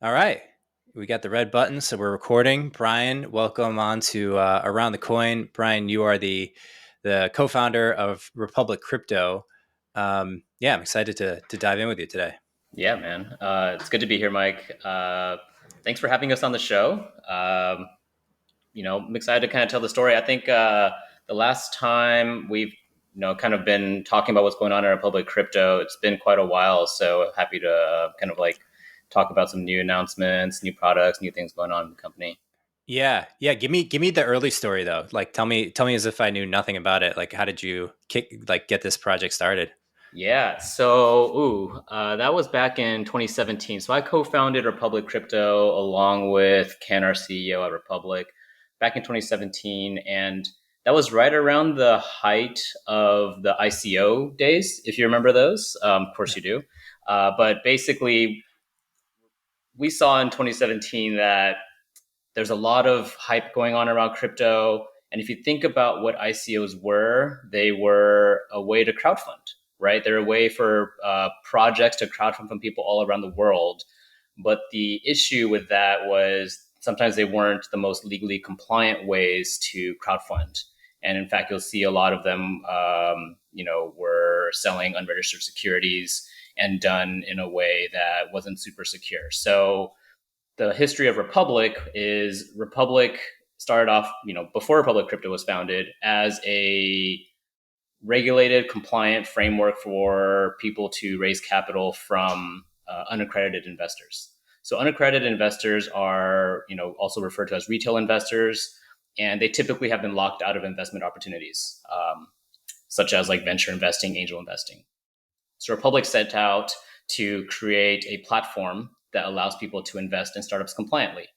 All right. We got the red button, so we're recording. Bryan, welcome on to Around the Coin. Bryan, you are the co-founder of Republic Crypto. Yeah, I'm excited to dive in with you today. Yeah, man. It's good to be here, Mike. Thanks for having us on the show. I'm excited to kind of tell the story. I think the last time we've kind of been talking about what's going on in Republic Crypto, it's been quite a while. So happy to kind of like talk about some new announcements, new products, new things going on in the company. Yeah. Give me the early story though. Like, tell me as if I knew nothing about it. Like, how did you get this project started? Yeah, so that was back in 2017. So I co-founded Republic Crypto along with Ken, our CEO at Republic, back in 2017, and that was right around the height of the ICO days, if you remember those. Of course, you do. But basically, we saw in 2017 that there's a lot of hype going on around crypto. And if you think about what ICOs were, they were a way to crowdfund, right? They're a way for projects to crowdfund from people all around the world. But the issue with that was sometimes they weren't the most legally compliant ways to crowdfund. And in fact, you'll see a lot of them, were selling unregistered securities and done in a way that wasn't super secure. So the history of Republic is Republic started off, before Republic Crypto was founded, as a regulated, compliant framework for people to raise capital from unaccredited investors. So unaccredited investors are, also referred to as retail investors, and they typically have been locked out of investment opportunities, such as like venture investing, angel investing. So Republic set out to create a platform that allows people to invest in startups compliantly.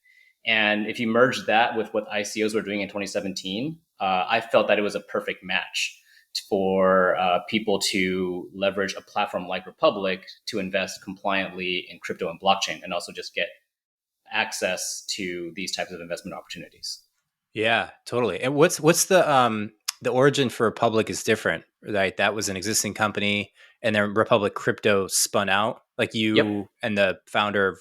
And if you merge that with what ICOs were doing in 2017, I felt that it was a perfect match for people to leverage a platform like Republic to invest compliantly in crypto and blockchain, and also just get access to these types of investment opportunities. Yeah, totally. And what's the origin for Republic is different, right? That was an existing company, and then Republic Crypto spun out. Like Yep. you and the founder of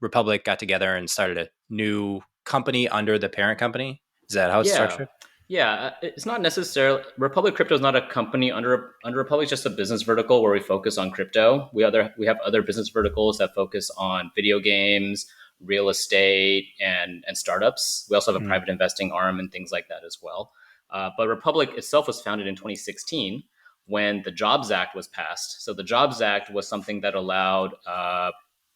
Republic got together and started a new company under the parent company. Is that how it's Yeah. structured? Yeah, it's not necessarily Republic Crypto is not a company under Republic, it's just a business vertical where we focus on crypto. We have other business verticals that focus on video games, real estate, and startups. We also have a Mm. private investing arm and things like that as well. But Republic itself was founded in 2016 when the Jobs Act was passed. So the Jobs Act was something that allowed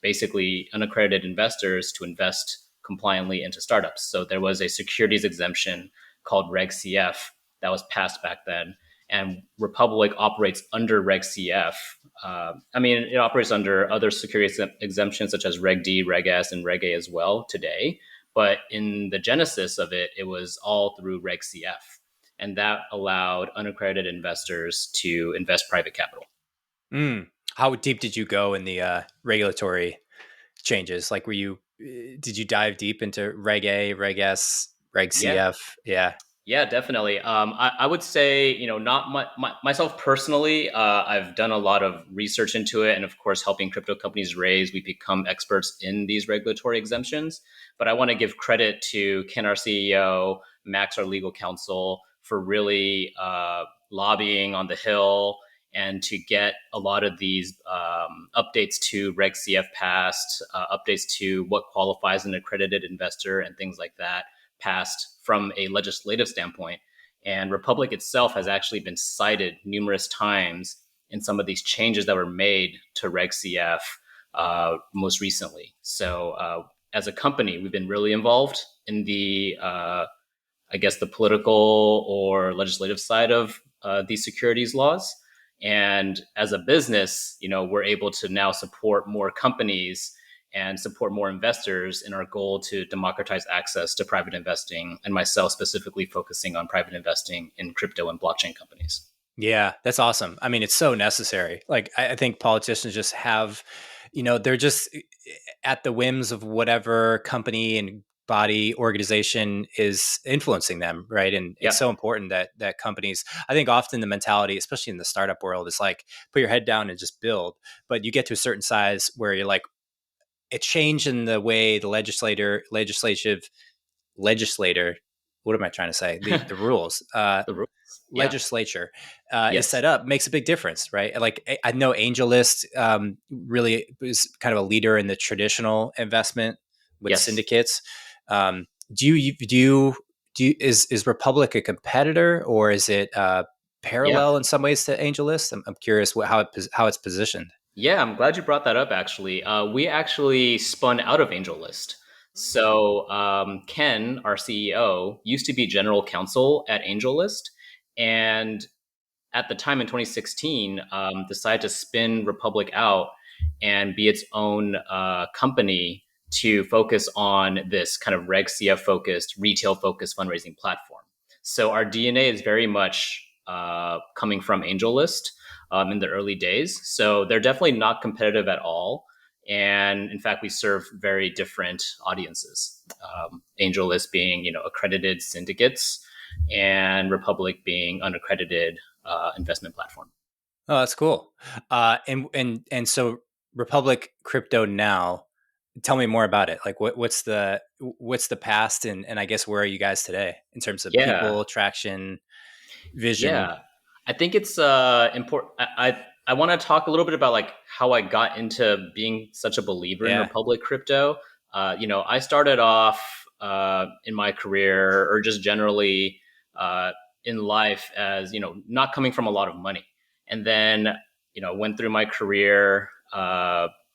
basically unaccredited investors to invest compliantly into startups. So there was a securities exemption called Reg CF that was passed back then. And Republic operates under Reg CF. It operates under other securities exemptions such as Reg D, Reg S, and Reg A as well today. But in the genesis of it, it was all through Reg CF. And that allowed unaccredited investors to invest private capital. Mm. How deep did you go in the regulatory changes? Like, did you dive deep into Reg A, Reg S, Reg Yeah, CF? Yeah. Yeah, definitely. I would say, not myself personally. I've done a lot of research into it, and of course, helping crypto companies raise, we become experts in these regulatory exemptions. But I want to give credit to Ken, our CEO, Max, our legal counsel, for really lobbying on the Hill and to get a lot of these updates to Reg CF passed, updates to what qualifies an accredited investor, and things like that passed from a legislative standpoint. And Republic itself has actually been cited numerous times in some of these changes that were made to Reg CF most recently. So, as a company, we've been really involved in I guess, the political or legislative side of these securities laws. And as a business, we're able to now support more companies and support more investors in our goal to democratize access to private investing, and myself specifically focusing on private investing in crypto and blockchain companies. Yeah, that's awesome. I mean, it's so necessary. Like, I think politicians just have, they're just at the whims of whatever company and body organization is influencing them, right? And it's Yep. so important that companies. I think often the mentality, especially in the startup world, is like put your head down and just build. But you get to a certain size where you're like, a change in the way the legislator, what am I trying to say? The rules, The rules. Yeah. legislature is Yes. set up makes a big difference, right? Like I know AngelList really is kind of a leader in the traditional investment with Yes. syndicates. Is Republic a competitor, or is it Yeah. parallel in some ways to AngelList? I'm curious how it's positioned. Yeah, I'm glad you brought that up, actually. We actually spun out of AngelList. So, Ken, our CEO, used to be general counsel at AngelList. And at the time in 2016, decided to spin Republic out and be its own company to focus on this kind of Reg CF focused, retail focused fundraising platform. So our DNA is very much coming from AngelList in the early days. So they're definitely not competitive at all. And in fact, we serve very different audiences. AngelList being, accredited syndicates, and Republic being unaccredited investment platform. Oh, that's cool. And so Republic Crypto now, tell me more about it. Like what's the past, and I guess where are you guys today in terms of Yeah, people, traction, vision? yeah. I think it's important. I want to talk a little bit about like how I got into being such a believer in Yeah. Republic crypto. I started off in my career or just generally in life as not coming from a lot of money, and then went through my career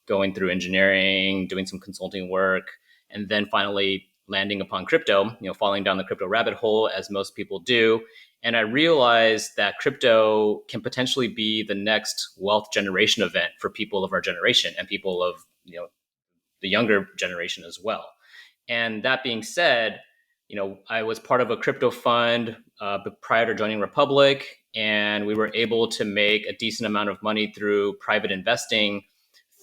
going through engineering, doing some consulting work, and then finally landing upon crypto. Falling down the crypto rabbit hole as most people do, and I realized that crypto can potentially be the next wealth generation event for people of our generation and people of the younger generation as well. And that being said, I was part of a crypto fund prior to joining Republic, and we were able to make a decent amount of money through private investing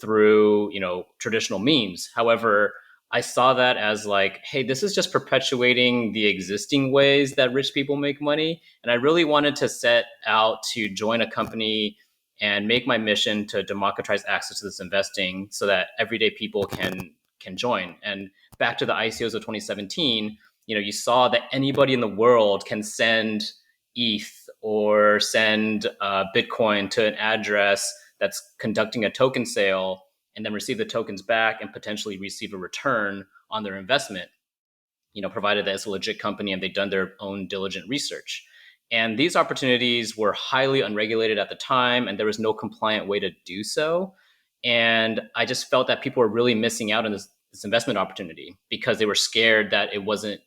through traditional means. However, I saw that as like, hey, this is just perpetuating the existing ways that rich people make money, and I really wanted to set out to join a company and make my mission to democratize access to this investing so that everyday people can join. And back to the ICOs of 2017, you saw that anybody in the world can send ETH or send Bitcoin to an address that's conducting a token sale and then receive the tokens back and potentially receive a return on their investment, provided that it's a legit company and they've done their own diligent research. And these opportunities were highly unregulated at the time, and there was no compliant way to do so. And I just felt that people were really missing out on this investment opportunity because they were scared that it wasn't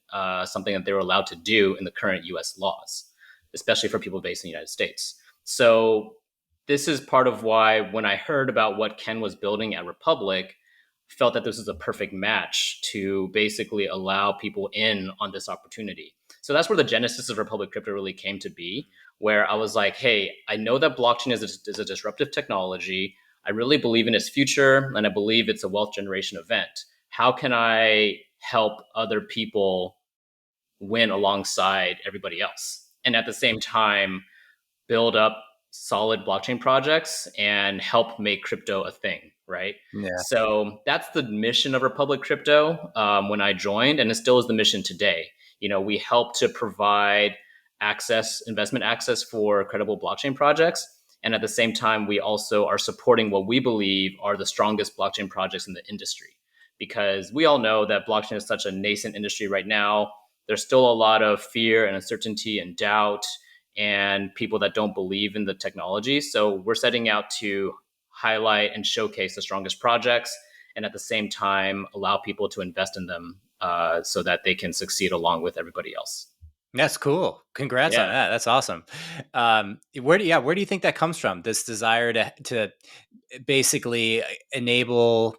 something that they were allowed to do in the current US laws, especially for people based in the United States. So this is part of why when I heard about what Ken was building at Republic, felt that this was a perfect match to basically allow people in on this opportunity. So that's where the genesis of Republic Crypto really came to be, where I was like, hey, I know that blockchain is a disruptive technology. I really believe in its future, and I believe it's a wealth generation event. How can I help other people win alongside everybody else? And at the same time, build up solid blockchain projects and help make crypto a thing, right? Yeah. So that's the mission of Republic Crypto when I joined, and it still is the mission today. We help to provide investment access for credible blockchain projects. And at the same time, we also are supporting what we believe are the strongest blockchain projects in the industry. Because we all know that blockchain is such a nascent industry right now. There's still a lot of fear and uncertainty and doubt and people that don't believe in the technology. So we're setting out to highlight and showcase the strongest projects and at the same time allow people to invest in them so that they can succeed along with everybody else. That's cool. Congrats on Yeah. that. That's awesome. Where do you think that comes from? This desire to basically enable,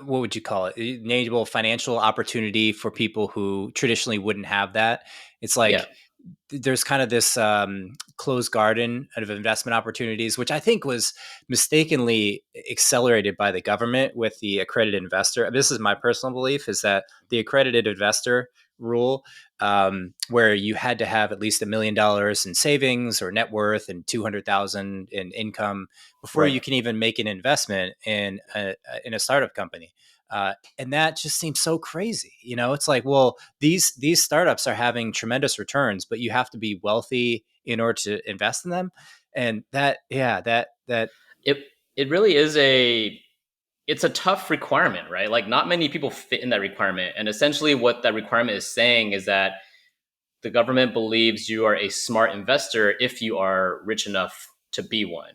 what would you call it? Enable financial opportunity for people who traditionally wouldn't have that. It's Yeah. like there's kind of this closed garden of investment opportunities, which I think was mistakenly accelerated by the government with the accredited investor. This is my personal belief: is that the accredited investor rule, where you had to have at least $1 million in savings or net worth and 200,000 in income before you Right. can even make an investment in a startup company. And that just seems so crazy. It's like, well, these startups are having tremendous returns, but you have to be wealthy in order to invest in them. And that, yeah, that, It it really is it's a tough requirement, right? Like not many people fit in that requirement. And essentially what that requirement is saying is that the government believes you are a smart investor if you are rich enough to be one.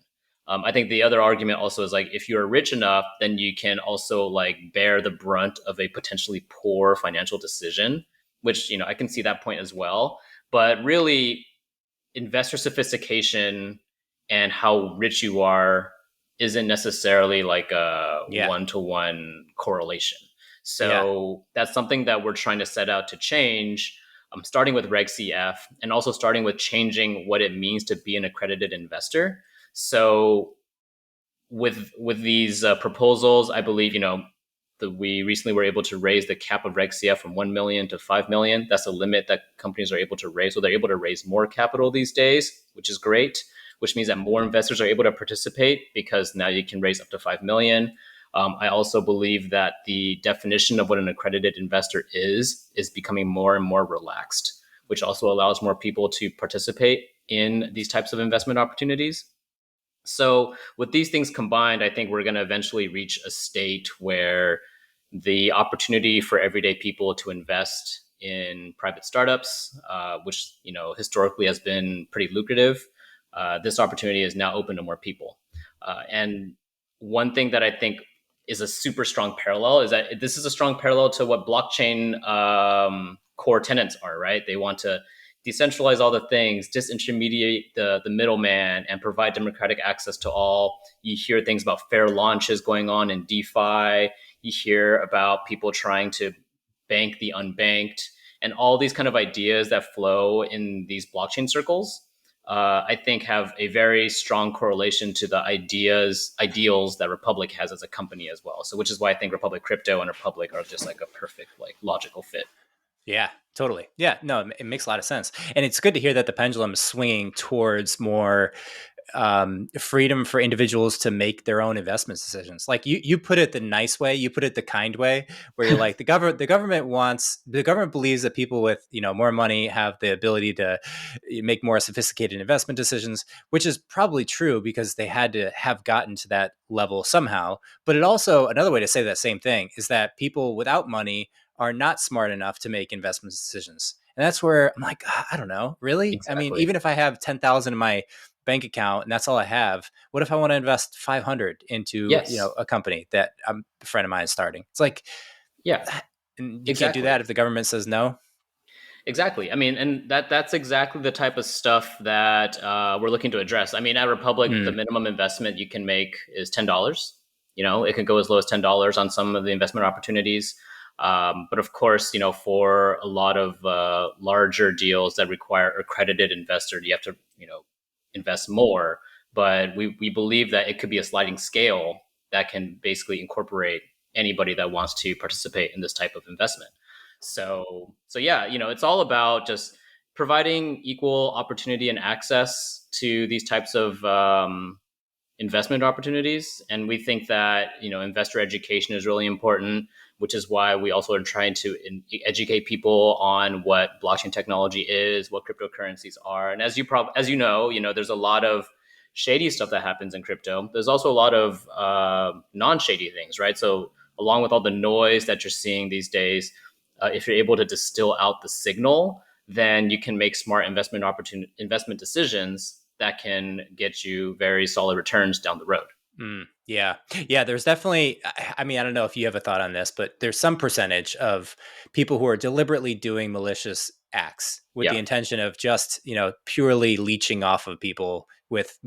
I think the other argument also is like if you're rich enough, then you can also like bear the brunt of a potentially poor financial decision, which I can see that point as well. But really, investor sophistication and how rich you are isn't necessarily like a yeah, one-to-one correlation. yeah, So that's something that we're trying to set out to change, starting with Reg CF and also starting with changing what it means to be an accredited investor. So with these proposals, I believe we recently were able to raise the cap of Reg CF from 1 million to 5 million. That's the limit that companies are able to raise. So they're able to raise more capital these days, which is great, which means that more investors are able to participate because now you can raise up to 5 million. I also believe that the definition of what an accredited investor is becoming more and more relaxed, which also allows more people to participate in these types of investment opportunities. So, with these things combined, I think we're going to eventually reach a state where the opportunity for everyday people to invest in private startups, which historically has been pretty lucrative, this opportunity is now open to more people. And one thing that I think is a super strong parallel is that this is a strong parallel to what blockchain core tenets are. Right? They want to decentralize all the things, disintermediate the middleman, and provide democratic access to all. You hear things about fair launches going on in DeFi. You hear about people trying to bank the unbanked, and all these kind of ideas that flow in these blockchain circles. I think have a very strong correlation to the ideals that Republic has as a company as well. So, which is why I think Republic Crypto and Republic are just like a perfect, like logical fit. yeah, totally. Yeah, no, it makes a lot of sense. And it's good to hear that the pendulum is swinging towards more freedom for individuals to make their own investment decisions. Like you put it the nice way, you put it the kind way, where you're like the government believes that people with more money have the ability to make more sophisticated investment decisions, which is probably true because they had to have gotten to that level somehow. But it also, another way to say that same thing is that people without money are not smart enough to make investment decisions. And that's where I'm like, I don't know, really? I mean, Exactly. even if I have 10,000 in my bank account and that's all I have, what if I want to invest 500 into, Yes. a company that a friend of mine is starting? It's like, Yeah. and you can't do Exactly. that if the government says no. Exactly. I mean, and that's exactly the type of stuff that we're looking to address. I mean, at Republic, the Mm, minimum investment you can make is $10. It can go as low as $10 on some of the investment opportunities. But of course, for a lot of larger deals that require accredited investor, you have to, invest more. But we believe that it could be a sliding scale that can basically incorporate anybody that wants to participate in this type of investment. So yeah, it's all about just providing equal opportunity and access to these types of investment opportunities. And we think that investor education is really important, which is why we also are trying to educate people on what blockchain technology is, what cryptocurrencies are. And as you know, there's a lot of shady stuff that happens in crypto. There's also a lot of non-shady things, right? So along with all the noise that you're seeing these days, if you're able to distill out the signal, then you can make smart investment decisions that can get you very solid returns down the road. yeah. Yeah. There's definitely, I mean, I don't know if you have a thought on this, but there's some percentage of people who are deliberately doing malicious acts with the Yeah, intention of just, purely leeching off of people with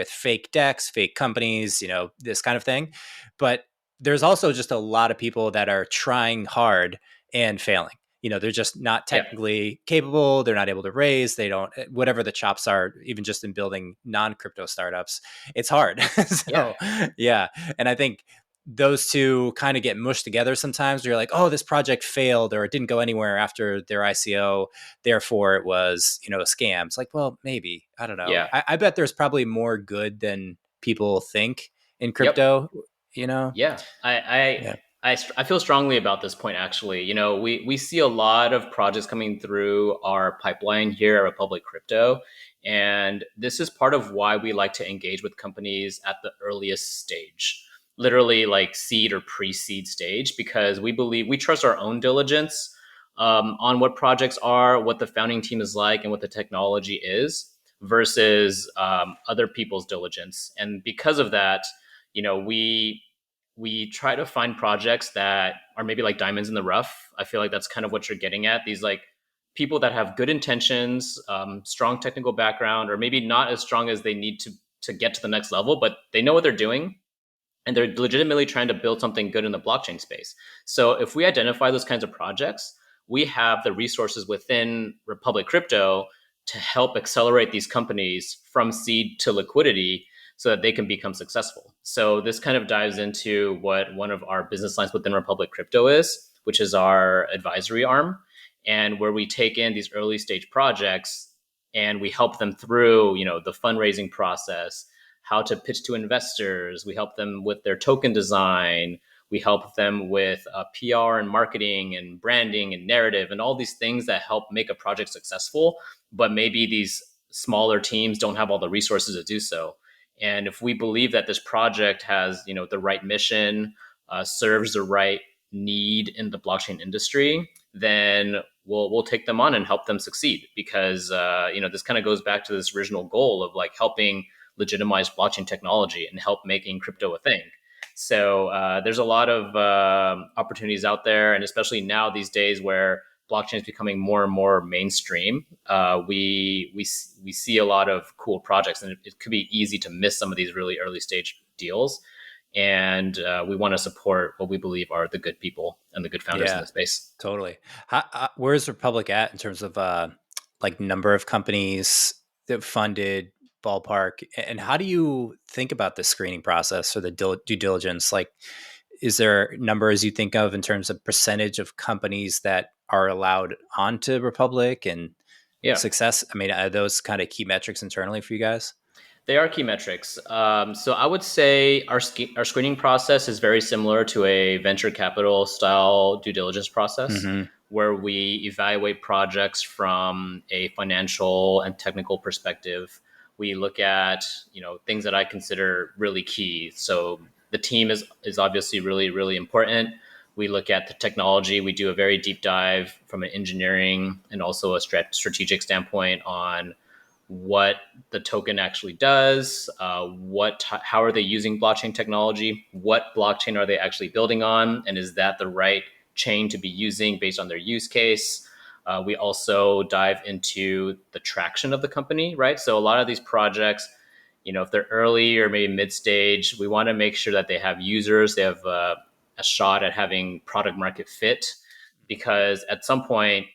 fake decks, fake companies, this kind of thing. But there's also just a lot of people that are trying hard and failing. They're just not yeah, technically capable. They're not able to raise. They don't, whatever the chops are, even just in building non crypto startups, it's hard. yeah. So, yeah. And I think those two kind of get mushed together sometimes. You're like, oh, this project failed or it didn't go anywhere after their ICO, therefore it was, a scam. It's like, well, maybe, I don't know. Yeah. I bet there's probably more good than people think in Yep. crypto, you know? Yeah, Yeah. I feel strongly about this point. Actually, we see a lot of projects coming through our pipeline here at Republic Crypto, and this is part of why we like to engage with companies at the earliest stage, literally like seed or pre-seed stage, because we trust our own diligence on what projects are, what the founding team is like, and what the technology is versus other people's diligence, and because of that, we try to find projects that are maybe like diamonds in the rough. I feel like that's kind of what you're getting at. These like people that have good intentions, strong technical background, or maybe not as strong as they need to get to the next level, but they know what they're doing and they're legitimately trying to build something good in the blockchain space. So if we identify those kinds of projects, we have the resources within Republic Crypto to help accelerate these companies from seed to liquidity so that they can become successful. So this kind of dives into what one of our business lines within Republic Crypto is, which is our advisory arm, and where we take in these early stage projects and we help them through, the fundraising process, how to pitch to investors. We help them with their token design. We help them with PR and marketing and branding and narrative and all these things that help make a project successful. But maybe these smaller teams don't have all the resources to do so. And if we believe that this project has, the right mission, serves the right need in the blockchain industry, then we'll take them on and help them succeed. Because this kind of goes back to this original goal of like helping legitimize blockchain technology and help making crypto a thing. So there's a lot of opportunities out there, and especially now these days where blockchain is becoming more and more mainstream, we see a lot of cool projects, and it could be easy to miss some of these really early stage deals. And we want to support what we believe are the good people and the good founders in Yeah, the space. totally. Where's Republic at in terms of like number of companies that funded, ballpark, and how do you think about the screening process or the due diligence? Like, is there numbers you think of in terms of percentage of companies that are allowed onto Republic and Yeah. success? I mean, are those kind of key metrics internally for you guys? They are key metrics. So I would say our screening process is very similar to a venture capital style due diligence process, Mm-hmm. where we evaluate projects from a financial and technical perspective. We look at things that I consider really key. So the team is obviously really really important. We look at the technology. We do a very deep dive from an engineering and also a strategic standpoint on what the token actually does, how are they using blockchain technology, what blockchain are they actually building on, and is that the right chain to be using based on their use case. We also dive into the traction of the company, right? So a lot of these projects, if they're early or maybe mid stage, we want to make sure that they have users, they have a shot at having product market fit, because at some point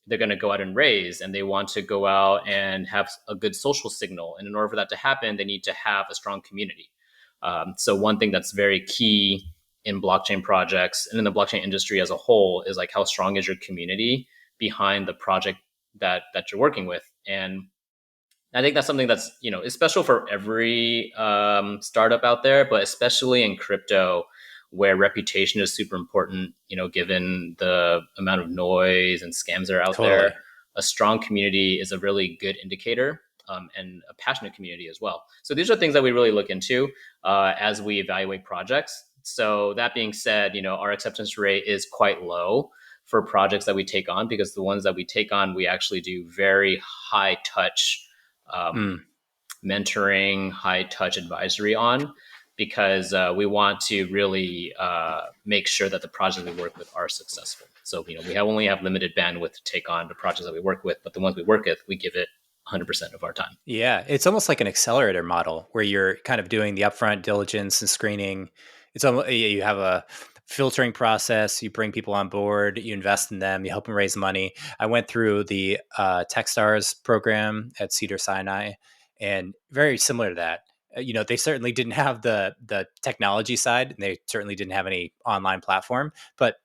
they're going to go out and raise, and they want to go out and have a good social signal. And in order for that to happen, they need to have a strong community. So one thing that's very key in blockchain projects and in the blockchain industry as a whole is like, how strong is your community behind the project that you're working with? And I think that's something that's, is special for every startup out there, but especially in crypto, where reputation is super important, given the amount of noise and scams that are out there. Totally. A strong community is a really good indicator, and a passionate community as well. So these are things that we really look into as we evaluate projects. So that being said, our acceptance rate is quite low for projects that we take on, because the ones that we take on, we actually do very high touch Mm. mentoring, high touch advisory on, because we want to really make sure that the projects we work with are successful. So, we only have limited bandwidth to take on the projects that we work with, but the ones we work with, we give it 100% of our time. Yeah, it's almost like an accelerator model where you're kind of doing the upfront diligence and screening. It's almost, you have a filtering process. You bring people on board, you invest in them, you help them raise money. I went through the TechStars program at Cedar Sinai, and very similar to that. They certainly didn't have the technology side, and they certainly didn't have any online platform, but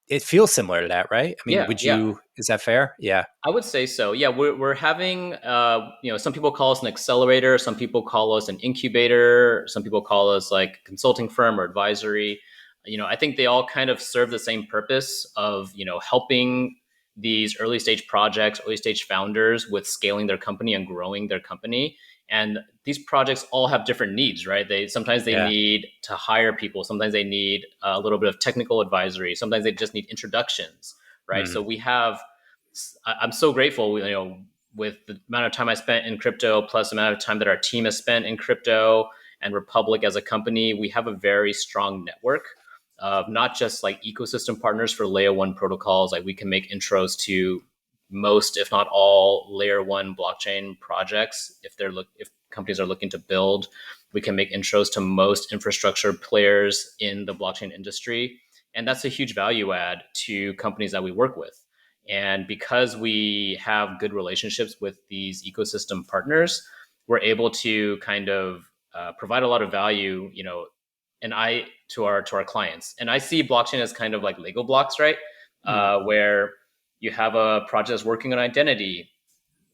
it feels similar to that, right? I mean, Yeah, yeah. is that fair? Yeah. I would say so. Yeah, we're having, some people call us an accelerator, some people call us an incubator, some people call us like consulting firm or advisory. I think they all kind of serve the same purpose of, helping these early stage projects, early stage founders with scaling their company and growing their company. And these projects all have different needs, right? Sometimes they Yeah. need to hire people, sometimes they need a little bit of technical advisory, sometimes they just need introductions, right? So Mm. we have I'm so grateful, with the amount of time I spent in crypto, plus the amount of time that our team has spent in crypto and Republic as a company. We have a very strong network of not just like ecosystem partners for layer one protocols. Like we can make intros to most, if not all, layer one blockchain projects. If companies are looking to build, we can make intros to most infrastructure players in the blockchain industry. And that's a huge value add to companies that we work with. And because we have good relationships with these ecosystem partners, we're able to kind of provide a lot of value, and to our clients. And I see blockchain as kind of like Lego blocks, right? Mm. Where you have a project that's working on identity,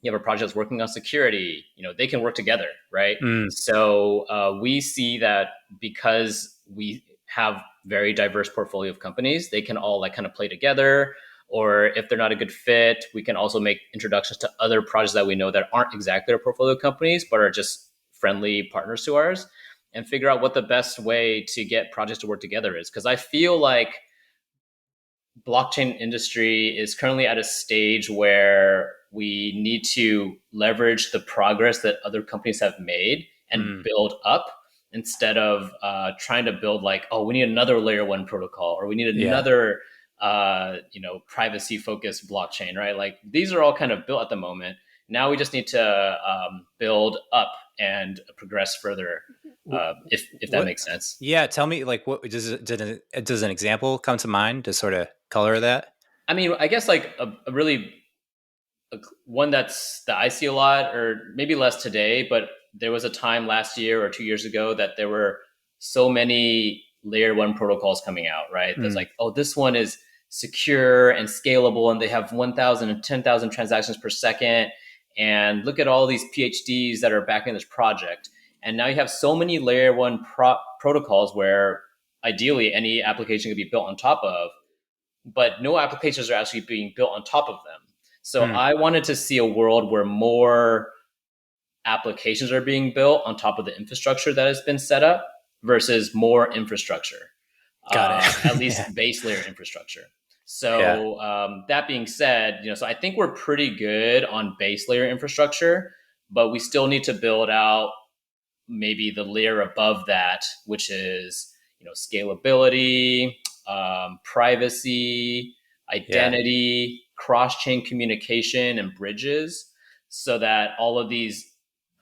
you have a project that's working on security. They can work together, right? Mm. So we see that because we have very diverse portfolio of companies, they can all like kind of play together. Or if they're not a good fit, we can also make introductions to other projects that we know that aren't exactly our portfolio companies, but are just friendly partners to ours, and figure out what the best way to get projects to work together is. Because I feel like blockchain industry is currently at a stage where we need to leverage the progress that other companies have made and Mm. build up, instead of trying to build like, oh, we need another layer one protocol, or we need Yeah. another privacy focused blockchain, right? Like these are all kind of built at the moment. Now we just need to build up and progress further, if that What? makes sense. Yeah. Tell me, like, what does an example come to mind to sort of color that? I mean, I guess like a really one that I see a lot, or maybe less today, but there was a time last year or 2 years ago that there were so many layer one protocols coming out, right? There's Mm. like, oh, this one is secure and scalable, and they have 1,000 and 10,000 transactions per second. And look at all these PhDs that are backing this project. And now you have so many layer one protocols where ideally any application could be built on top of, but no applications are actually being built on top of them. So Mm. I wanted to see a world where more applications are being built on top of the infrastructure that has been set up versus more infrastructure, Got it. at Yeah. least base layer infrastructure. Yeah. So that being said, so I think we're pretty good on base layer infrastructure, but we still need to build out maybe the layer above that, which is scalability, privacy, Yeah. identity, cross-chain communication, and bridges, so that all of these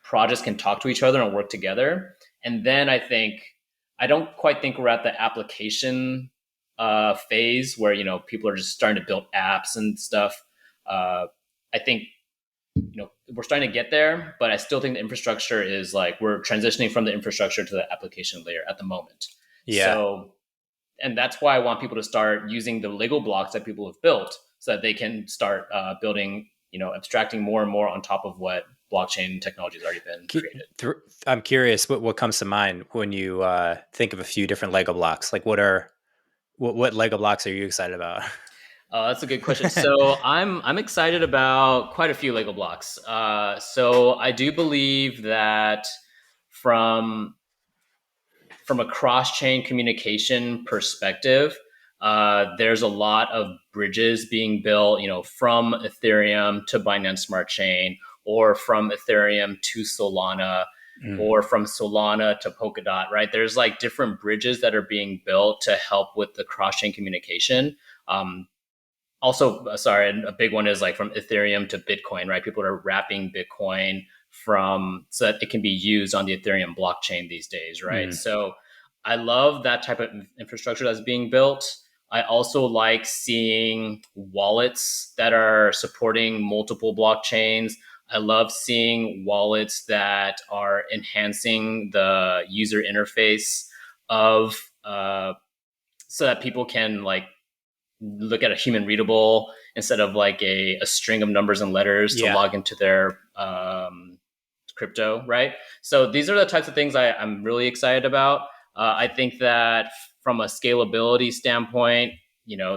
projects can talk to each other and work together. And then I don't quite think we're at the application phase where people are just starting to build apps and stuff. I think we're starting to get there, but I still think the infrastructure is like we're transitioning from the infrastructure to the application layer at the moment. Yeah. So, and that's why I want people to start using the Lego blocks that people have built, so that they can start building, abstracting more and more on top of what blockchain technology has already been Ki- created. I'm curious what comes to mind when you think of a few different Lego blocks. Like, what Lego blocks are you excited about? That's a good question. So I'm excited about quite a few Lego blocks. So I do believe that from from a cross-chain communication perspective, there's a lot of bridges being built, from Ethereum to Binance Smart Chain, or from Ethereum to Solana, Mm. or from Solana to Polkadot, right? There's like different bridges that are being built to help with the cross-chain communication. Also, sorry, and a big one is like from Ethereum to Bitcoin, right? People are wrapping Bitcoin from so that it can be used on the Ethereum blockchain these days, right? Mm. So I love that type of infrastructure that's being built. I also like seeing wallets that are supporting multiple blockchains. I love seeing wallets that are enhancing the user interface of so that people can like look at a human readable instead of like a string of numbers and letters to Yeah. log into their crypto, right? So these are the types of things I'm really excited about. I think that from a scalability standpoint,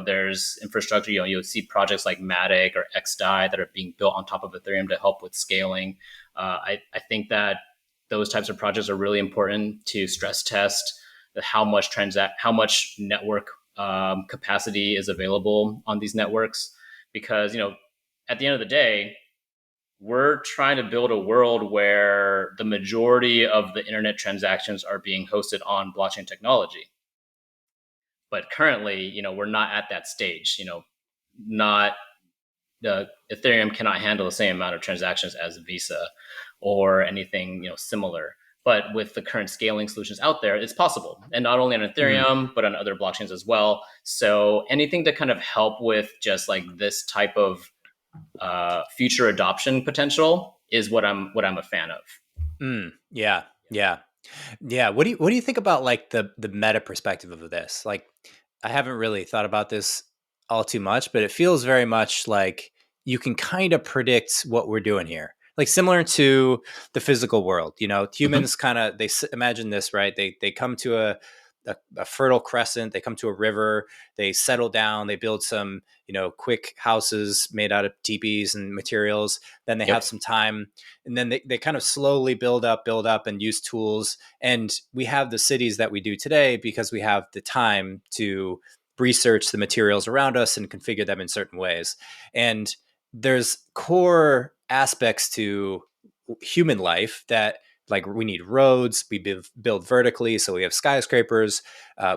there's infrastructure. You'll see projects like Matic or XDAI that are being built on top of Ethereum to help with scaling. I think that those types of projects are really important to stress test how much network capacity is available on these networks, because at the end of the day, we're trying to build a world where the majority of the internet transactions are being hosted on blockchain technology. But currently, we're not at that stage. Not the Ethereum cannot handle the same amount of transactions as Visa or anything similar. But with the current scaling solutions out there, it's possible, and not only on Mm. Ethereum but on other blockchains as well. So anything to kind of help with just like this type of future adoption potential is what I'm a fan of. Yeah. Yeah. Yeah. What do you think about like the meta perspective of this? Like, I haven't really thought about this all too much, but it feels very much like you can kind of predict what we're doing here. Like similar to the physical world, Mm-hmm. humans kind of imagine this, right? They come to a fertile crescent, they come to a river, they settle down, they build some quick houses made out of teepees and materials. Then they have Yep. some time, and then they kind of slowly build up and use tools. And we have the cities that we do today because we have the time to research the materials around us and configure them in certain ways. And there's core aspects to human life that, like, we need roads, we build vertically, so we have skyscrapers,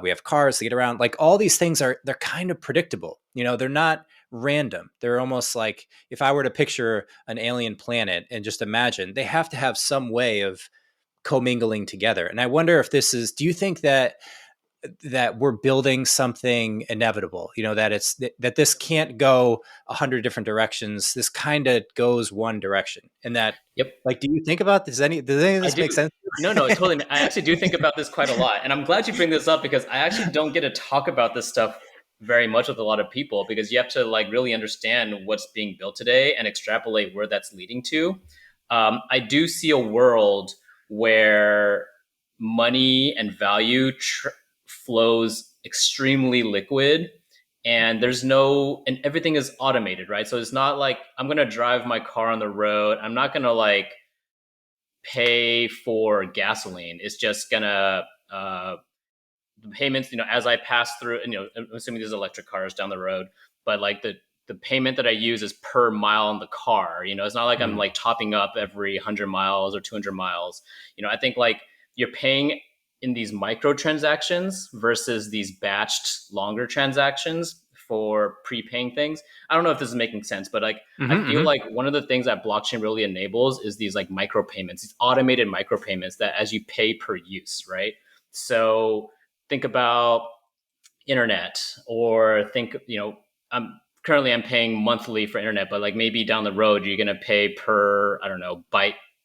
we have cars to get around. Like, all these things they're kind of predictable. They're not random. They're almost like, if I were to picture an alien planet and just imagine, they have to have some way of commingling together. And I wonder if do you think that we're building something inevitable, that this can't go 100 different directions, this kind of goes one direction, and that, Yep. like, do you think about this, does any of I this make do. sense? No, it totally. I actually do think about this quite a lot, and I'm glad you bring this up because I actually don't get to talk about this stuff very much with a lot of people, because you have to like really understand what's being built today and extrapolate where that's leading to. I do see a world where money and value flows extremely liquid, and and everything is automated, right? So it's not like I'm going to drive my car on the road. I'm not going to like pay for gasoline. It's just gonna the payments, as I pass through, and I'm assuming there's electric cars down the road, but like the payment that I use is per mile in the car. It's not like I'm Mm. like topping up every 100 miles or 200 miles. I think like you're paying in these micro transactions versus these batched longer transactions for prepaying things. I don't know if this is making sense, but like I Mm-hmm, feel mm-hmm. like one of the things that blockchain really enables is these like micropayments, these automated micropayments that as you pay per use, right? So think about internet, or think, I'm paying monthly for internet, but like maybe down the road you're going to pay per, I don't know,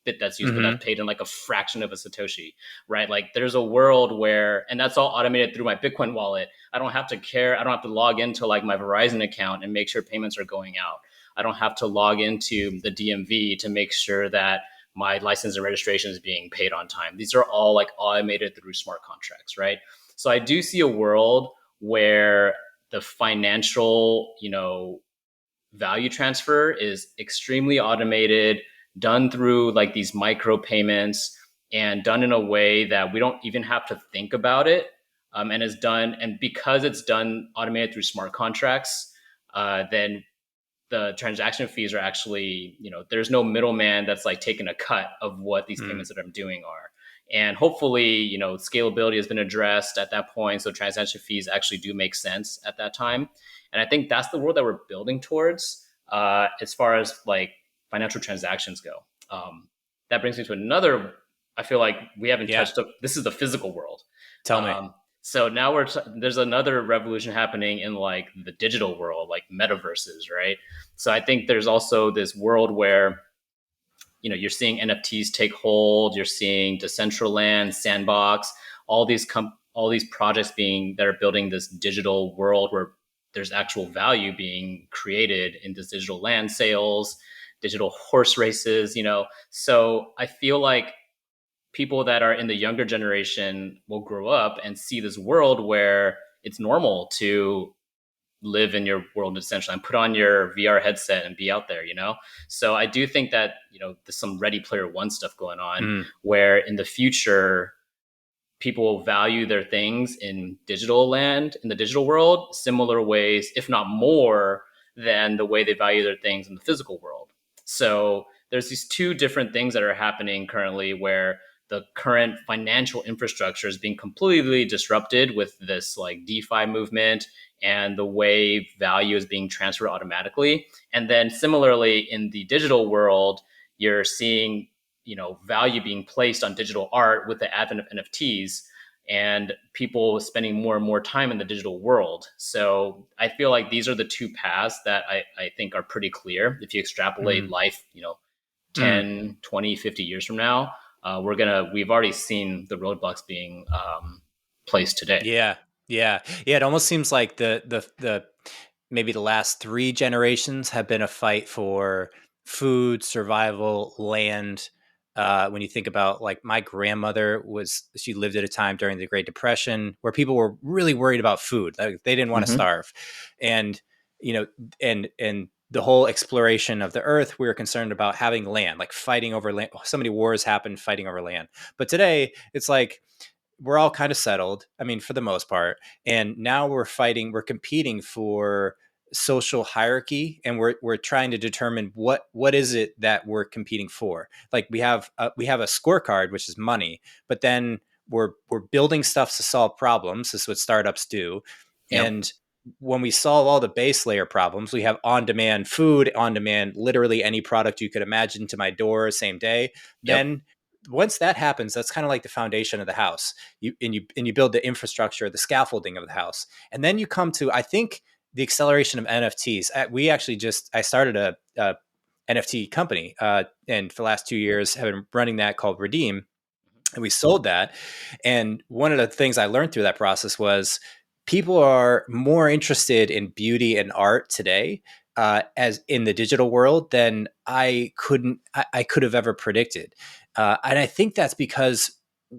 bit that's used, but Mm-hmm. that's paid in like a fraction of a Satoshi, right? Like there's a world where, and that's all automated through my Bitcoin wallet. I don't have to care. I don't have to log into like my Verizon account and make sure payments are going out. I don't have to log into the DMV to make sure that my license and registration is being paid on time. These are all like automated through smart contracts, right? So I do see a world where the financial, value transfer is extremely automated, done through like these micro payments, and done in a way that we don't even have to think about it. And is done, and because it's done automated through smart contracts, then the transaction fees are actually, there's no middleman that's like taking a cut of what these Mm. payments that I'm doing are. And hopefully, scalability has been addressed at that point. So transaction fees actually do make sense at that time. And I think that's the world that we're building towards, as far as like financial transactions go. That brings me to another, I feel like we haven't Yeah, touched up. This is the physical world. tell me. So now there's another revolution happening in like the digital world, like metaverses, right? So I think there's also this world where you're seeing NFTs take hold. You're seeing Decentraland, Sandbox, all these projects that are building this digital world where there's actual value being created in this digital land sales, digital horse races. So I feel like people that are in the younger generation will grow up and see this world where it's normal to live in your world essentially and put on your VR headset and be out there. So I do think that, there's some Ready Player One stuff going on Mm. where in the future people value their things in digital land, in the digital world, similar ways, if not more, than the way they value their things in the physical world. So there's these two different things that are happening currently where the current financial infrastructure is being completely disrupted with this like DeFi movement and the way value is being transferred automatically. And then similarly in the digital world, you're seeing value being placed on digital art with the advent of NFTs and people spending more and more time in the digital world. So I feel like these are the two paths that I think are pretty clear. If you extrapolate Mm. life, Mm. 10, 20, 50 years from now, we've already seen the roadblocks being placed today. Yeah, yeah, yeah. It almost seems like the maybe the last three generations have been a fight for food, survival, land. When you think about like my grandmother she lived at a time during the Great Depression where people were really worried about food. Like, they didn't want to Mm-hmm. starve, and you know, and the whole exploration of the earth, we were concerned about having land, like fighting over land. So many wars happened fighting over land. But today, it's like we're all kind of settled. I mean, for the most part. And now we're competing for social hierarchy, and we're trying to determine what is it that we're competing for. Like we have a scorecard, which is money, but then we're building stuff to solve problems. This is what startups do. Yep. And when we solve all the base layer problems, we have on demand food, on demand, literally any product you could imagine to my door same day. Yep. Then once that happens, that's kind of like the foundation of the house. You build the infrastructure, the scaffolding of the house, and then you come to, I think, the acceleration of NFTs. I started a NFT company, and for the last 2 years have been running that, called Redeem, and we sold that. And one of the things I learned through that process was people are more interested in beauty and art today, as in the digital world, than I could have ever predicted. And I think that's because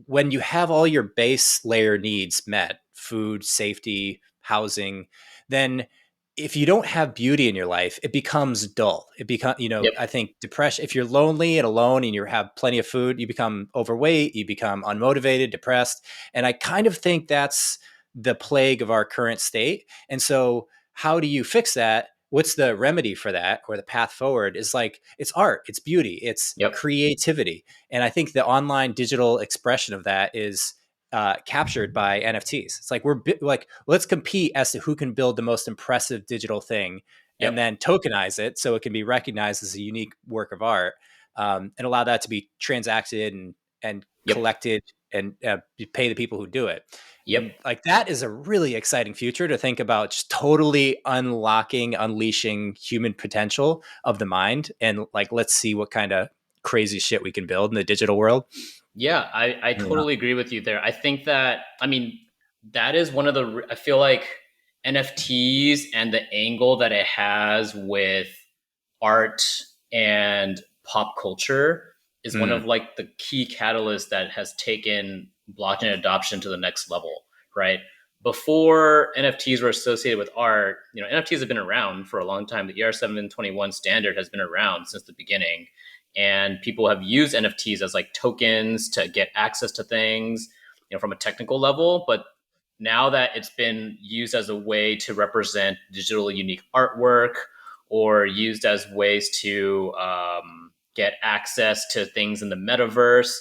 when you have all your base layer needs met, food, safety, housing, then if you don't have beauty in your life, it becomes dull. Yep. I think depression, if you're lonely and alone and you have plenty of food, you become overweight, you become unmotivated, depressed. And I kind of think that's the plague of our current state. And so how do you fix that? What's the remedy for that, or the path forward? Is like, it's art, it's beauty, it's Yep. creativity. And I think the online digital expression of that is captured by NFTs. It's like like, let's compete as to who can build the most impressive digital thing, and Yep. then tokenize it so it can be recognized as a unique work of art, and allow that to be transacted and Yep. collected, and pay the people who do it. Yep. And like, that is a really exciting future to think about, just totally unleashing human potential of the mind. And like, let's see what kind of crazy shit we can build in the digital world. Yeah, I Yeah. totally agree with you there. I think that, I mean, that is one of I feel like NFTs and the angle that it has with art and pop culture is one of Mm. like the key catalysts that has taken blockchain adoption to the next level, right? Before NFTs were associated with art, NFTs have been around for a long time. The ER721 standard has been around since the beginning, and people have used NFTs as like tokens to get access to things, from a technical level. But now that it's been used as a way to represent digitally unique artwork, or used as ways to get access to things in the metaverse,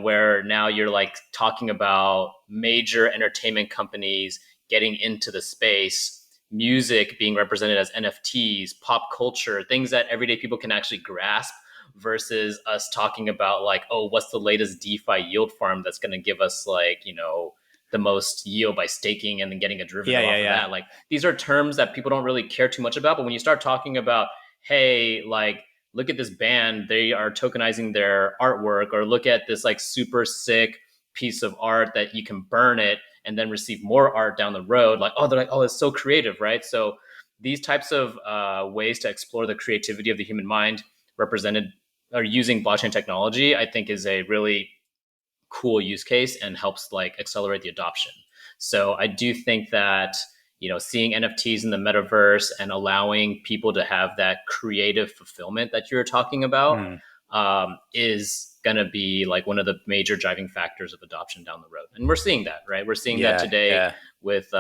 where now you're like talking about major entertainment companies getting into the space, music being represented as NFTs, pop culture, things that everyday people can actually grasp, versus us talking about like, oh, what's the latest DeFi yield farm that's going to give us like, the most yield by staking and then getting a Yeah, derivative yeah, off of yeah. that. Like, these are terms that people don't really care too much about. But when you start talking about, hey, like, look at this band, they are tokenizing their artwork, or look at this like super sick piece of art that you can burn it and then receive more art down the road. Like, oh, they're like, oh, it's so creative, right? So these types of ways to explore the creativity of the human mind represented or using blockchain technology, I think is a really cool use case and helps like accelerate the adoption. So I do think that, seeing NFTs in the metaverse and allowing people to have that creative fulfillment that you're talking about Mm. is going to be like one of the major driving factors of adoption down the road. And we're seeing that, right? We're seeing that Yeah, today yeah, with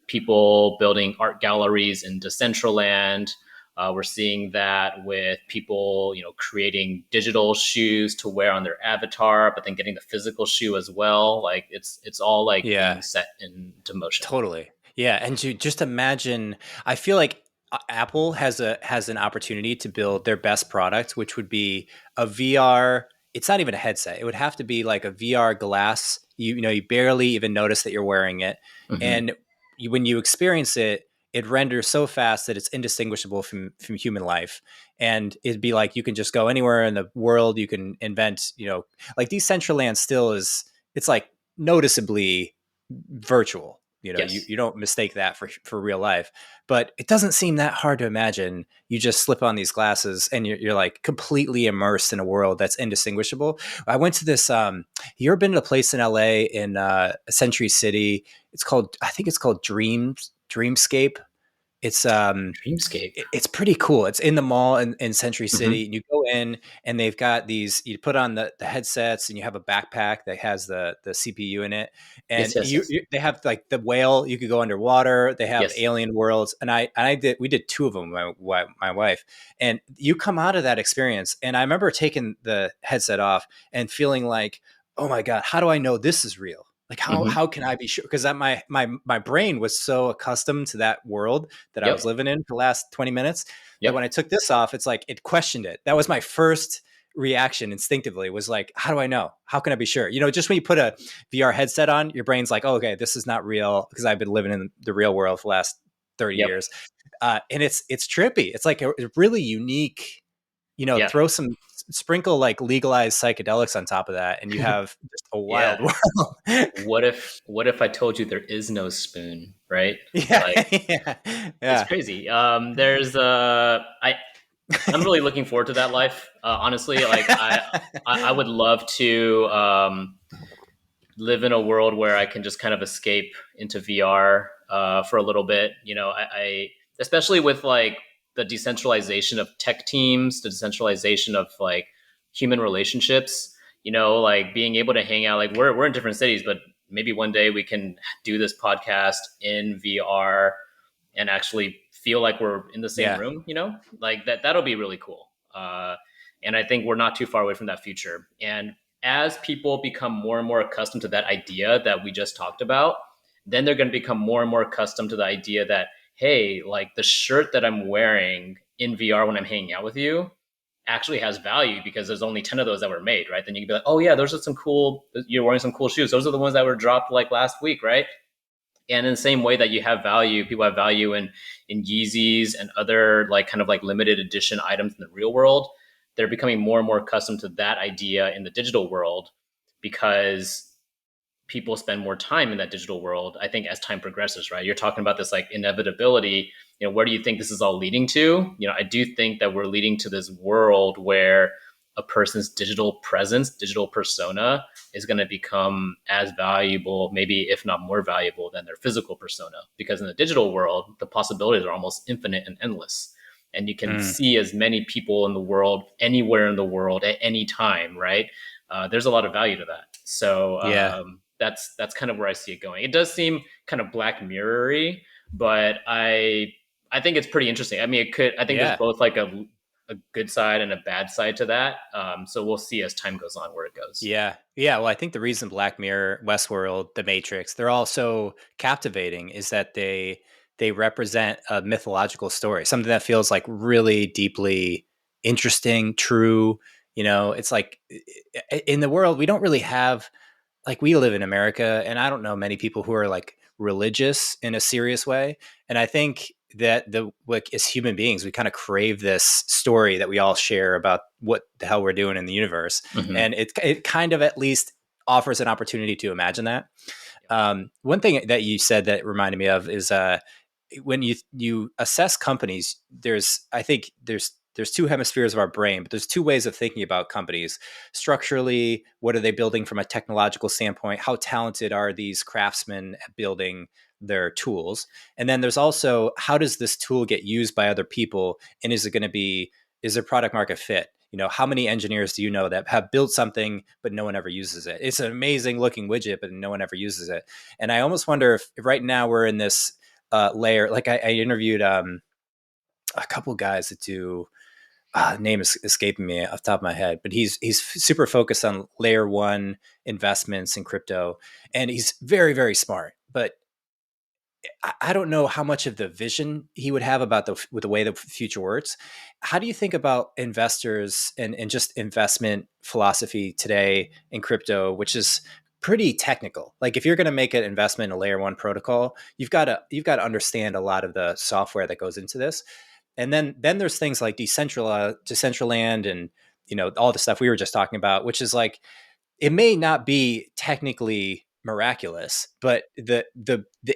people building art galleries in Decentraland. We're seeing that with people, creating digital shoes to wear on their avatar, but then getting the physical shoe as well. Like it's all like yeah. being set into motion. Totally. Yeah, and to just imagine, I feel like Apple has an opportunity to build their best product, which would be a VR. It's not even a headset. It would have to be like a VR glass. You barely even notice that you're wearing it, Mm-hmm. and when you experience it, it renders so fast that it's indistinguishable from human life. And it'd be like you can just go anywhere in the world. You can invent, like Decentraland still is. It's like noticeably virtual. Yes. You don't mistake that for real life, but it doesn't seem that hard to imagine. You just slip on these glasses and you're like completely immersed in a world that's indistinguishable. I went to this you ever been to a place in LA in Century City? I think it's called Dreamscape. It's Dreamscape. it's pretty cool. It's in the mall in Century Mm-hmm. City. And you go in and they've got these, you put on the headsets and you have a backpack that has the CPU in it. And Yes. Yes. Yes. they have like the whale, you could go underwater. They have Yes. alien worlds. And we did two of them, my wife. And you come out of that experience. And I remember taking the headset off and feeling like, oh my God, how do I know this is real? Like Mm-hmm. how can I be sure? Because my brain was so accustomed to that world that I was Yep. living in for the last 20 minutes that Yep. when I took this off, it's like it questioned it. That was my first reaction instinctively was like, how do I know? How can I be sure? Just when you put a VR headset on, your brain's like, oh, okay, this is not real because I've been living in the real world for the last 30 Yep. years. And it's trippy. It's like a really unique, Yeah. throw some sprinkle like legalized psychedelics on top of that and you have just a Yeah. wild world. What if I told you there is no spoon, right? Yeah, Like yeah, it's yeah. crazy. There's I'm really looking forward to that life. Honestly, like I would love to live in a world where I can just kind of escape into VR for a little bit. I especially with like the decentralization of tech teams, the decentralization of like human relationships. Like being able to hang out. Like we're in different cities, but maybe one day we can do this podcast in VR and actually feel like we're in the same Yeah. room. Like that'll be really cool. And I think we're not too far away from that future. And as people become more and more accustomed to that idea that we just talked about, then they're going to become more and more accustomed to the idea that, hey, like the shirt that I'm wearing in VR when I'm hanging out with you actually has value because there's only 10 of those that were made, right? Then you can be like, oh, yeah, those are some cool, you're wearing some cool shoes. Those are the ones that were dropped like last week, right? And in the same way that you have value, people have value in Yeezys and other like kind of like limited edition items in the real world. They're becoming more and more accustomed to that idea in the digital world because people spend more time in that digital world. I think as time progresses, right? You're talking about this like inevitability. Where do you think this is all leading to? I do think that we're leading to this world where a person's digital presence, digital persona is going to become as valuable, maybe if not more valuable than their physical persona. Because in the digital world, the possibilities are almost infinite and endless. And you can Mm, see as many people in the world, anywhere in the world, at any time, right? There's a lot of value to that. So yeah. that's kind of where I see it going. It does seem kind of Black Mirror-y, but I think it's pretty interesting. I mean, I think there's Yeah. both like a good side and a bad side to that. So we'll see as time goes on where it goes. Yeah. Yeah. Well, I think the reason Black Mirror, Westworld, The Matrix, they're all so captivating is that they represent a mythological story, something that feels like really deeply interesting, true. It's like in the world, we don't really have, like, we live in America and I don't know many people who are like religious in a serious way. And I think that the like as human beings, we kind of crave this story that we all share about what the hell we're doing in the universe, Mm-hmm. and it kind of at least offers an opportunity to imagine that. One thing that you said that reminded me of is when you assess companies, I think there's two hemispheres of our brain, but there's two ways of thinking about companies. Structurally, what are they building from a technological standpoint? How talented are these craftsmen at building their tools? And then there's also, how does this tool get used by other people? And is there product market fit? How many engineers do you know that have built something, but no one ever uses it? It's an amazing looking widget, but no one ever uses it. And I almost wonder if right now we're in this layer. Like I interviewed a couple guys that do name is escaping me off the top of my head, but he's super focused on layer one investments in crypto, and he's very, very smart. But I don't know how much of the vision he would have about with the way the future works. How do you think about investors and just investment philosophy today in crypto, which is pretty technical? Like if you're going to make an investment in a layer one protocol, you've got to understand a lot of the software that goes into this. And then there's things like Decentraland and all the stuff we were just talking about, which is like it may not be technically miraculous, but the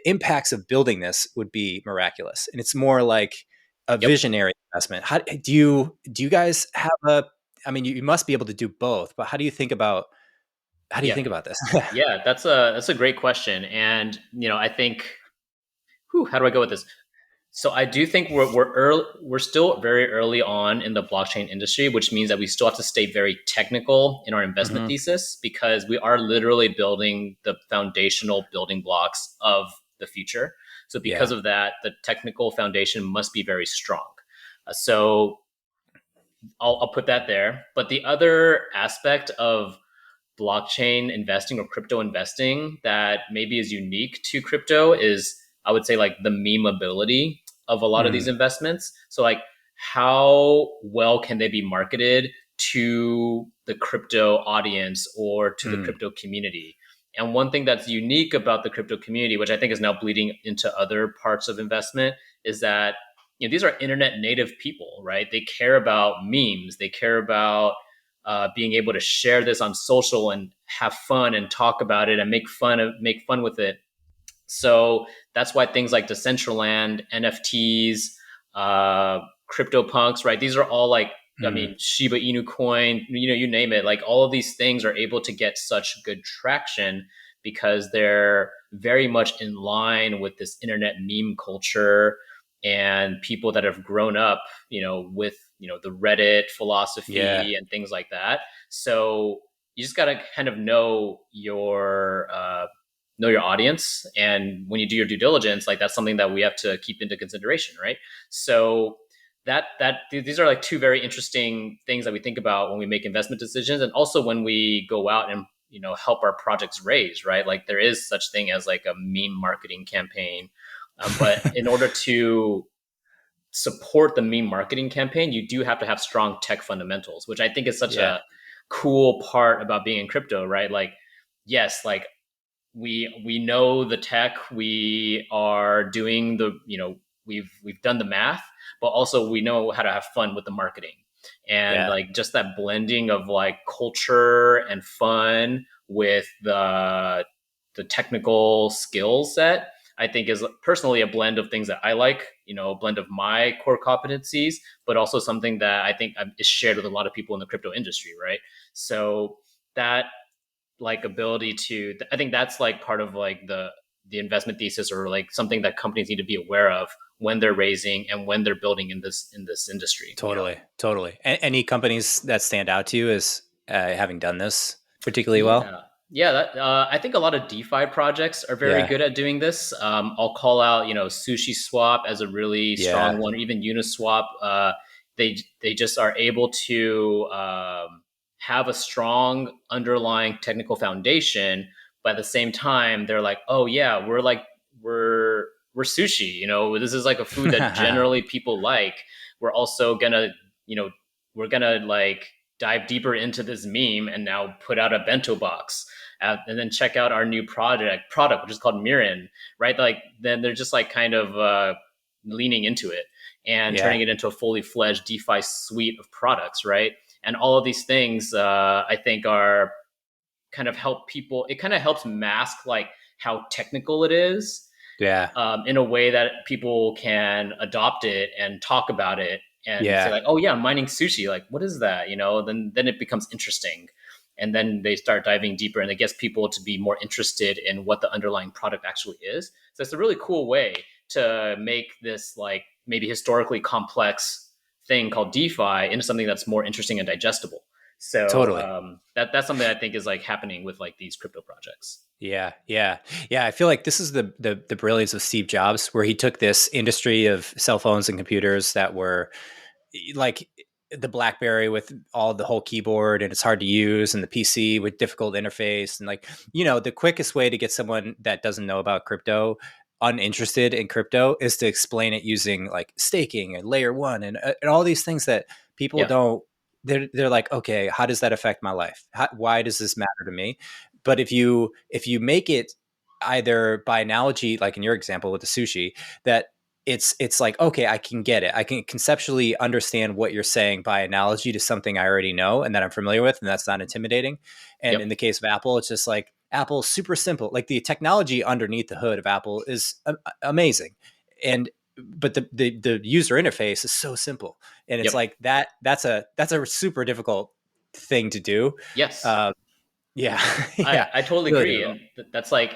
impacts of building this would be miraculous. And it's more like a Yep. visionary investment. How do you guys have I mean, you must be able to do both, but how do you Yeah. think about this? Yeah. That's a great question, and I think, how do I go with this? So I do think we're early, we're still very early on in the blockchain industry, which means that we still have to stay very technical in our investment Hmm. thesis because we are literally building the foundational building blocks of the future. So because Yeah. of that, the technical foundation must be very strong. So I'll put that there. But the other aspect of blockchain investing or crypto investing that maybe is unique to crypto is, I would say, like the memeability of a lot of these Mm. investments. So like how well can they be marketed to the crypto audience or to the Mm. crypto community? And one thing that's unique about the crypto community, which I think is now bleeding into other parts of investment, is that these are internet native people, right? They care about memes, they care about being able to share this on social and have fun and talk about it and make fun with it. So that's why things like Decentraland, NFTs, uh, CryptoPunks, right? These are all like, I Mm. mean, Shiba Inu coin, you name it. Like all of these things are able to get such good traction because they're very much in line with this internet meme culture and people that have grown up, with, the Reddit Yeah. philosophy and things like that. So you just got to kind of know your audience, and when you do your due diligence, like that's something that we have to keep into consideration, right? So these are like two very interesting things that we think about when we make investment decisions, and also when we go out and help our projects raise, right? Like there is such thing as like a meme marketing campaign, but in order to support the meme marketing campaign, you do have to have strong tech fundamentals, which I think is such Yeah. a cool part about being in crypto, right? Like yes, like we know the tech, we are doing we've done the math, but also we know how to have fun with the marketing, and Yeah. like just that blending of like culture and fun with the technical skill set, I think is personally a blend of things that I like, a blend of my core competencies, but also something that I think is shared with a lot of people in the crypto industry, right? So that like ability to, I think that's like part of like the investment thesis, or like something that companies need to be aware of when they're raising and when they're building in this industry. Totally. Totally. Any companies that stand out to you as having done this particularly well? Yeah. Yeah, I think a lot of DeFi projects are very Yeah. good at doing this. I'll call out, Sushi Swap as a really strong Yeah. one, or even Uniswap. They just are able to have a strong underlying technical foundation, but at the same time, they're like, oh yeah, we're sushi. This is like a food that generally people like. We're also gonna, you know, we're gonna like dive deeper into this meme and now put out a bento box, and then check out our new product which is called Mirin, right? Like then they're just like kind of leaning into it and Yeah. turning it into a fully fledged DeFi suite of products, right? And all of these things, I think, are kind of help people. It kind of helps mask like how technical it is, Yeah. in a way that people can adopt it and talk about it and say Yeah. like, oh yeah, I'm mining sushi. Like, what is that? Then it becomes interesting. And then they start diving deeper and it gets people to be more interested in what the underlying product actually is. So it's a really cool way to make this like maybe historically complex thing called DeFi into something that's more interesting and digestible. So Totally. that's something I think is like happening with like these crypto projects. Yeah, yeah, yeah. I feel like this is the brilliance of Steve Jobs, where he took this industry of cell phones and computers that were like the BlackBerry with all the whole keyboard and it's hard to use, and the PC with difficult interface, and like the quickest way to get someone that doesn't know about crypto uninterested in crypto is to explain it using like staking and layer one and all these things that people Yeah. don't. They're like, okay, how does that affect my life? Why does this matter to me? But if you make it either by analogy, like in your example with the sushi, that it's like, okay, I can get it. I can conceptually understand what you're saying by analogy to something I already know and that I'm familiar with, and that's not intimidating. And Yep. in the case of Apple, it's just like Apple's super simple. Like the technology underneath the hood of Apple is amazing, and but the user interface is so simple, and it's Yep. like that's a super difficult thing to do. Yes. Uh, yeah, I, yeah, I totally really agree. difficult. And that's like,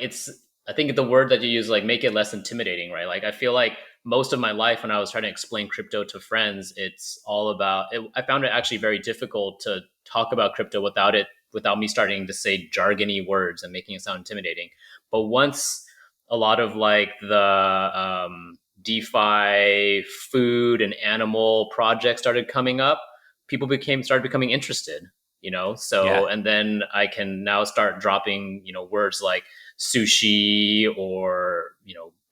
I think the word that you use, like make it less intimidating, right? Like I feel like most of my life when I was trying to explain crypto to friends, it's all about, I found it actually very difficult to talk about crypto without me starting to say jargony words and making it sound intimidating. But once a lot of like the DeFi food and animal projects started coming up, people started becoming interested, Yeah, and then I can now start dropping words like sushi or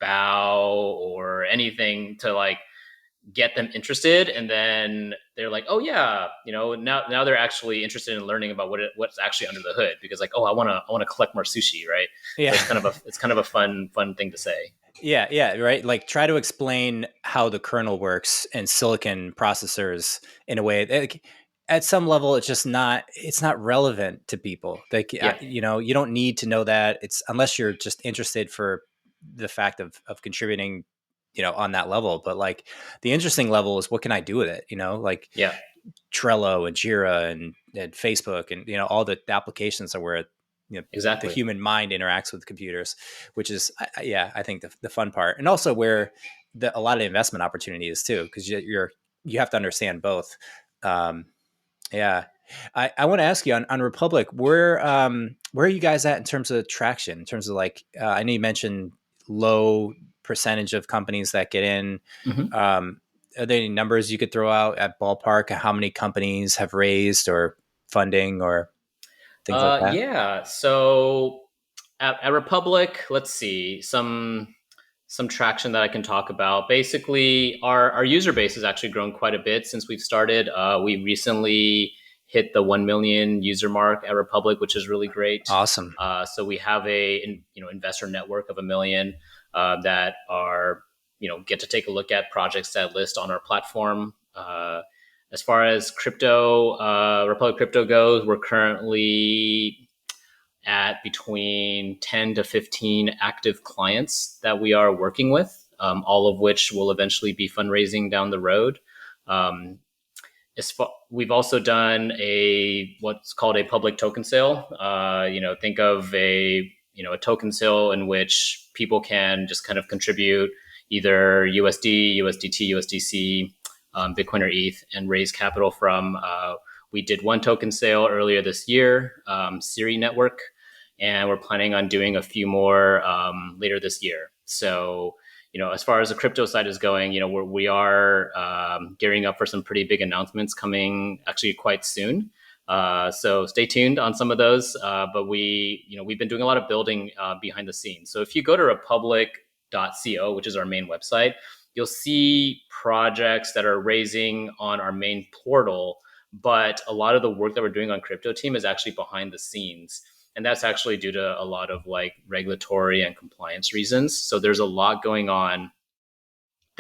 bao or anything to like get them interested, and then they're like, oh yeah, now they're actually interested in learning about what's actually under the hood, because like, oh, I want to collect more sushi, right? So yeah. it's kind of a fun thing to say. Yeah, yeah, right. Like try to explain how the kernel works and silicon processors in a way that, like, at some level it's not relevant to people. Like Yeah. you don't need to know that. It's unless you're just interested for the fact of contributing, on that level. But like the interesting level is what can I do with it? Like Yeah. Trello and Jira and Facebook and all the applications are where the Exactly. human mind interacts with computers, which is yeah, I think the fun part, and also where a lot of the investment opportunity is too, because you have to understand both. Um, yeah, I want to ask you on Republic, where are you guys at in terms of traction? In terms of like, I know you mentioned low percentage of companies that get in. Mhm. Um, are there any numbers you could throw out at ballpark? How many companies have raised or funding or things like that? Yeah. So at Republic, let's see some traction that I can talk about. Basically, our user base has actually grown quite a bit since we've started. We recently hit the 1 million user mark at Republic, which is really great. Awesome. So we have investor network of 1 million that are get to take a look at projects that list on our platform. As far as crypto, Republic Crypto goes, we're currently at between 10 to 15 active clients that we are working with, all of which will eventually be fundraising down the road. Um, we've also done what's called a public token sale. Think of a token sale in which people can just kind of contribute either USD, USDT, USDC, Bitcoin or ETH, and raise capital from. We did one token sale earlier this year, Siri Network, and we're planning on doing a few more later this year. So, as far as the crypto side is going, we are gearing up for some pretty big announcements coming actually quite soon. So stay tuned on some of those. But we've been doing a lot of building behind the scenes. So if you go to republic.co, which is our main website, you'll see projects that are raising on our main portal. But a lot of the work that we're doing on crypto team is actually behind the scenes. And that's actually due to a lot of like regulatory and compliance reasons. So there's a lot going on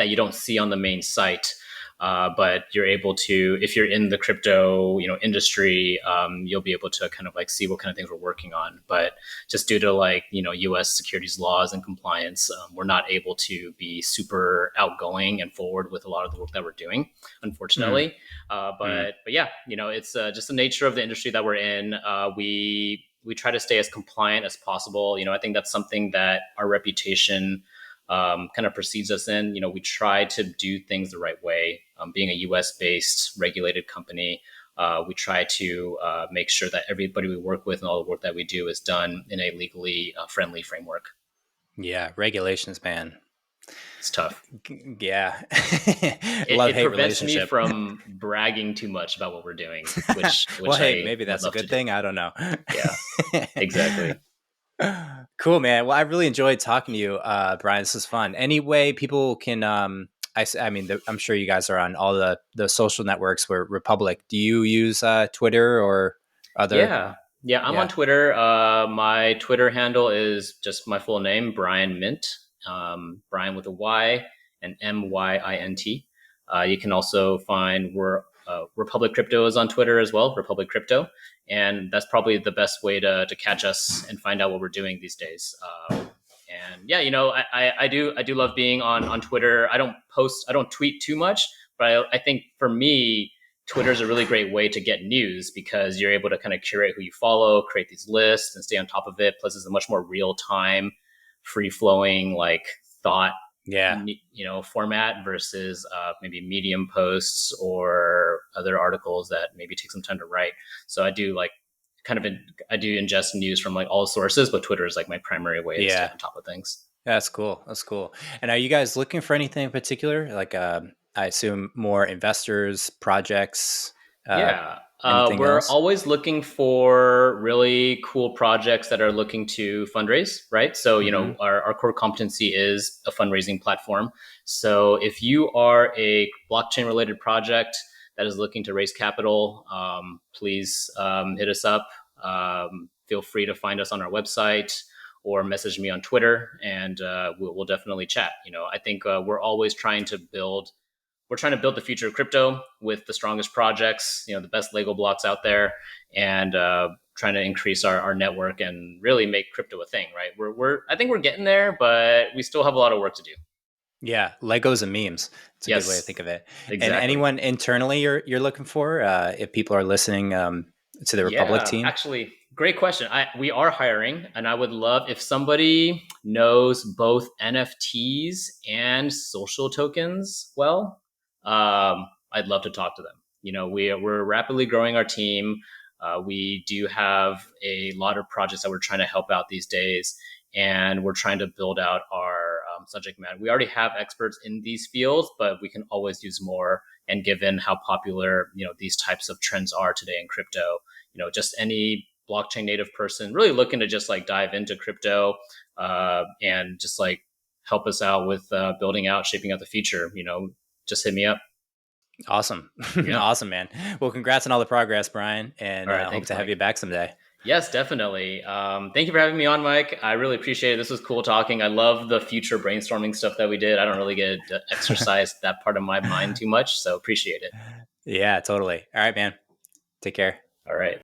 that you don't see on the main site. But you're able to, if you're in the crypto, industry, you'll be able to kind of like see what kind of things we're working on. But just due to like, U.S. securities laws and compliance, we're not able to be super outgoing and forward with a lot of the work that we're doing, Mm, unfortunately. mm. But yeah, it's just the nature of the industry that we're in. We try to stay as compliant as possible. I think that's something that our reputation kind of precedes us in. We try to do things the right way. Being a U.S. based regulated company, we try to make sure that everybody we work with and all the work that we do is done in a legally friendly framework. Yeah, regulations, man. It's tough. Yeah. It, Love it hate prevents me relationship. from bragging too much about what we're doing, which Well, which hey, I maybe would that's a love to good do. thing. I don't know. Yeah, exactly. Cool, man. Well, I really enjoyed talking to you, Brian. This is fun. Any way people can, I mean, I'm sure you guys are on all the social networks where Republic. Do you use Twitter or other? Yeah. Yeah, I'm on Yeah. Twitter. My Twitter handle is just my full name, Bryan Myint. Bryan with a Y and Myint. You can also find Republic Crypto is on Twitter as well, Republic Crypto, and that's probably the best way to catch us and find out what we're doing these days. And yeah, I do love being on Twitter. I don't tweet too much, but I think for me, Twitter is a really great way to get news because you're able to kind of curate who you follow, create these lists, and stay on top of it. Plus, it's a much more real time, free flowing like thought, Yeah. format versus maybe Medium posts or other articles that maybe take some time to write. So I do like I do ingest news from like all sources, but Twitter is like my primary way to stay Yeah. on top of things. That's cool. That's cool. And are you guys looking for anything in particular? Like, I assume more investors, projects, uh, Yeah. anything We're else? always looking for really cool projects that are looking to fundraise, right? So, Hmm. our core competency is a fundraising platform. So, if you are a blockchain related project that is looking to raise capital, please hit us up. Feel free to find us on our website or message me on Twitter, and we'll definitely chat. I think we're trying to build the future of crypto with the strongest projects, the best Lego blocks out there, and trying to increase our network and really make crypto a thing. Right? I think we're getting there, but we still have a lot of work to do. Yeah, Legos and memes. It's a good way to Yes, think of it. And exactly. anyone internally you're looking for, if people are listening to the Republic Yeah, team. actually, great question. We are hiring, and I would love if somebody knows both NFTs and social tokens well. I'd love to talk to them. We're rapidly growing our team. We do have a lot of projects that we're trying to help out these days, and we're trying to build out our subject matter. We already have experts in these fields, but we can always use more. And given how popular these types of trends are today in crypto, just any blockchain native person really looking to just like dive into crypto and just like help us out with building out, shaping out the future, just hit me up. Awesome. Yeah. Awesome, man. Well, congrats on all the progress, Brian, and All right. hope Thanks, to have you Mike. back someday. Yes, definitely. Thank you for having me on, Mike. I really appreciate it. This was cool talking. I love the future brainstorming stuff that we did. I don't really get to exercise that part of my mind too much, so appreciate it. Yeah, totally. All right, man. Take care. All right.